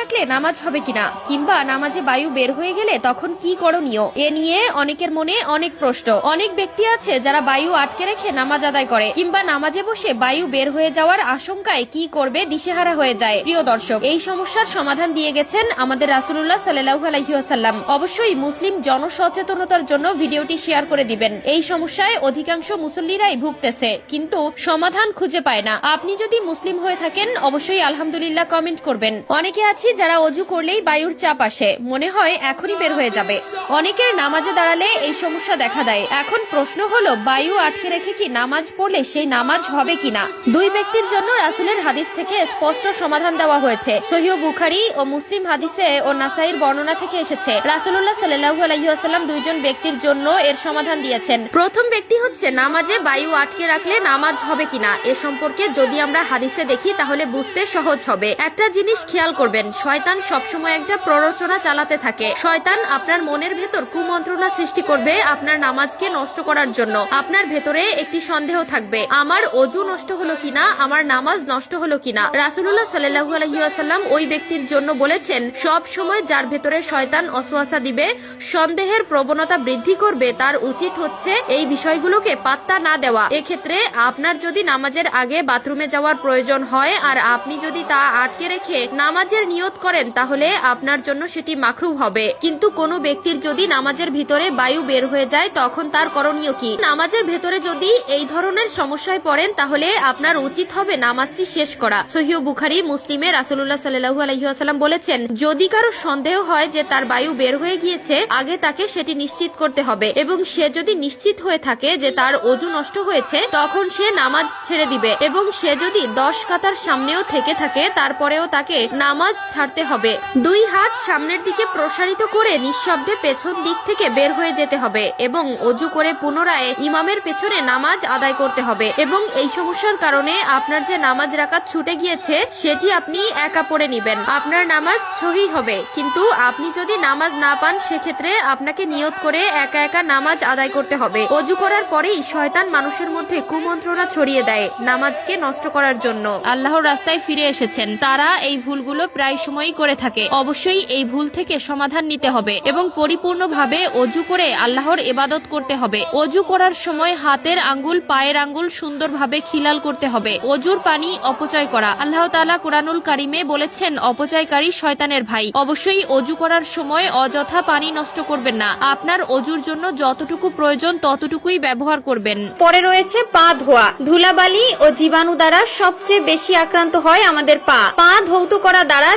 রাখলে নামাজ হবে কিনা, কিংবা নামাজে বায়ু বের হয়ে গেলে তখন কি করণীয়, এ নিয়ে অনেকের মনে অনেক প্রশ্ন। অনেক ব্যক্তি আছে যারা বায়ু আটকে রেখে নামাজ আদায় করে, কিংবা নামাজে বসে বায়ু বের হয়ে যাওয়ার আশঙ্কায় কি করবে দিশেহারা হয়ে যায়। প্রিয় দর্শক, এই সমস্যার সমাধান দিয়ে গেছেন আমাদের রাসূলুল্লাহ সাল্লাল্লাহু আলাইহি ওয়াসাল্লাম। অবশ্যই মুসলিম জনসচেতনতার জন্য ভিডিওটি শেয়ার করে দিবেন। এই সমস্যায় অধিকাংশ মুসল্লিরাই ভুগতেছে, কিন্তু সমাধান খুঁজে পায় না। আপনি যদি মুসলিম হয়ে থাকেন অবশ্যই আলহামদুলিল্লাহ কমেন্ট করবেন। অনেকে আছি যারা অজু করলেই বায়ুর চাপ আসে, মনে হয় এখনই বের হয়ে যাবে। অনেকের নামাজে দাঁড়ালে এই সমস্যা দেখা দেয়। এখন প্রশ্ন হলো, বায়ু আটকে রেখে কি নামাজ পড়লে সেই নামাজ হবে কিনা? দুই ব্যক্তির জন্য রাসূলের হাদিস থেকে স্পষ্ট সমাধান দেওয়া হয়েছে। সহিহ বুখারী ও মুসলিম হাদিসে ও নাসাইর বর্ণনা থেকে এসেছে, রাসূলুল্লাহ সাল্লাল্লাহু আলাইহি ওয়াসাল্লাম দুইজন ব্যক্তির জন্য এর সমাধান দিয়েছেন। প্রথম ব্যক্তি হচ্ছে নামাজে বায়ু আটকে রাখলে নামাজ হবে কিনা। এ সম্পর্কে যদি আমরা হাদিসে দেখি তাহলে বুঝতে সহজ হবে। একটা জিনিস খেয়াল করবেন, শয়তান সবসময় একটা প্ররোচনা চালাতে থাকে। শয়তান আপনার মনের ভেতর কুমন্ত্রণা সৃষ্টি করবে আপনার নামাজকে নষ্ট করার জন্য। আপনার ভেতরে একটি সন্দেহ থাকবে, আমার অজু নষ্ট হলো কিনা, আমার নামাজ নষ্ট হলো কিনা। রাসূলুল্লাহ সাল্লাল্লাহু আলাইহি ওয়াসাল্লাম ওই ব্যক্তির জন্য বলেছেন, সব সময় যার ভেতরে শয়তান ওয়াসওয়াসা দিবে, সন্দেহের প্রবণতা বৃদ্ধি করবে, তার উচিত হচ্ছে এই বিষয়গুলোকে পাত্তা না দেওয়া। এক্ষেত্রে আপনার যদি নামাজের আগে বাথরুমে যাওয়ার প্রয়োজন হয় আর আপনি যদি তা আটকে রেখে নামাজের নিয়ত করেন তাহলে আপনার জন্য সেটি মাকরুহ হবে। কিন্তু কোনো ব্যক্তির যদি নামাজের ভিতরে বায়ু বের হয়ে যায় তখন তার করণীয় কি? নামাজের ভেতরে যদি এই ধরনের সমস্যায় পড়েন তাহলে আপনার উচিত হবে নামাজটি শেষ করা। সহিহ বুখারী মুসলিমে রাসূলুল্লাহ সাল্লাল্লাহু আলাইহি ওয়াসাল্লাম বলেছেন, যদি কারো সন্দেহ হয় যে তার বায়ু বের হয়ে গিয়েছে, আগে তাকে সেটি নিশ্চিত করতে হবে, এবং সে যদি নিশ্চিত হয়ে থাকে যে তার অজু নষ্ট হয়েছে তখন সে নামাজ ছেড়ে দিবে, এবং সে যদি 10 কাতার সামনেও থেকে থাকে তারপরেও তাকে নামাজ ছাড়তে হবে। দুই হাত সামনের দিকে প্রসারিত করে নিঃশব্দে পেছন দিক থেকে বের হয়ে যেতে হবে, এবং অজু করে পুনরায় ইমামের পেছনে নামাজ আদায় করতে হবে। এবং এই সমস্যার কারণে আপনার যে নামাজ রাকাত ছুটে গিয়েছে সেটি আপনি একা পড়ে নিবেন, আপনার নামাজ সহিহ হবে। কিন্তু আপনি যদি নামাজ না পান সেক্ষেত্রে আপনাকে নিয়ত করে একা একা নামাজ আদায় করতে হবে। অজু করার পরেই শয়তান মানুষের মধ্যে কুমন্ত্রণা ছড়িয়ে দেয় নামাজকে নষ্ট করার জন্য। আল্লাহর রাস্তায় ফিরে এসেছেন তারা এই ভুলগুলো প্রায় সময়ই করে থাকে। অবশ্যই এই ভুল থেকে সমাধান নিতে হবে এবং পরিপূর্ণভাবে অজু করে আল্লাহর ইবাদত করতে হবে। অজু করার সময় হাতের আঙ্গুল পায়ের আঙ্গুল সুন্দরভাবে খিলাল করতে হবে। অজুর পানি অপচয় করা, আল্লাহ তাআলা কুরআনুল কারীমে বলেছেন, অপচয়কারী শয়তানের ভাই। অবশ্যই অজু করার সময় অযথা পানি নষ্ট করবেন না। আপনার অজুর জন্য যতটুকু প্রয়োজন ততটুকুই ব্যবহার করবেন। পরে রয়েছে পা ধোয়া। ধুলাবালি ও জীবাণু দ্বারা সবচেয়ে বেশি আক্রান্ত হয় আমাদের পা। পা ধৌত করা দ্বারা